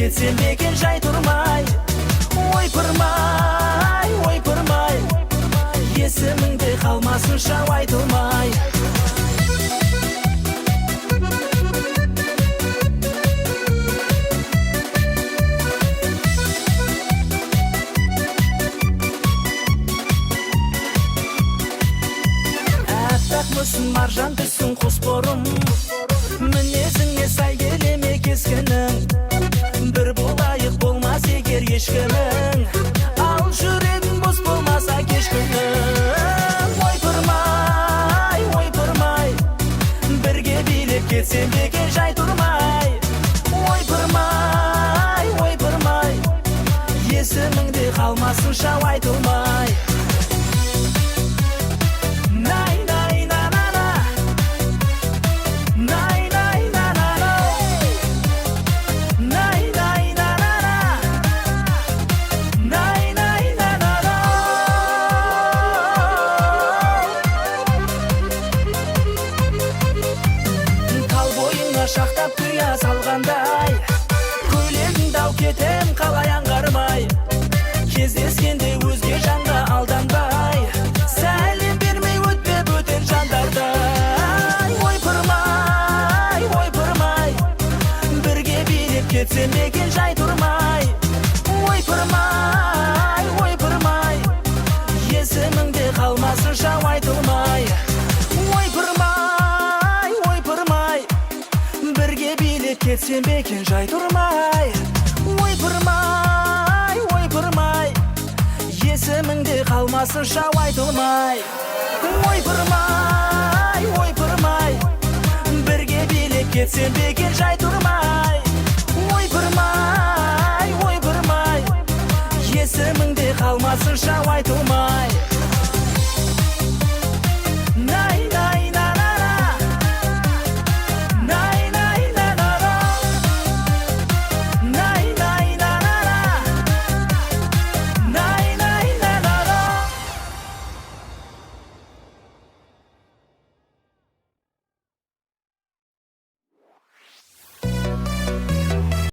кетсем бекен жай тұрмай. Ойпырмай, есіміңде қалмасынша айтылмай. Мұсын маржан түсін құс бұрым, мінезіңе сай келеме кескінің. Бір болайық болмас егер ешкінің, ал жүрегің бос болмаса кешкінің. Ойпырмай, бірге билеп кетсем бекен жай тұрмай. Ойпырмай, есіміңде қалмасынша айтылмай. Шақтап құя салғандай, көйлегіңді ау кетем қалай аңғармай. Кездескенде өзге жанға алданбай, сәлем бермей өтпе бөтен жандардай. Ойпырмай, бірге билеп кетсем бекен жай тұрмай. Ойпырмай, есіміңде қалмасынша айтылмай. Бірге билеп кетсем бекен жай тұрмай. Ойпырмай, есіміңде қалмасынша айтылмай. Ойпырмай, бірге билеп кетсем бекен жай тұрмай. Ойпырмай, есіміңде қалмасынша айтылмай.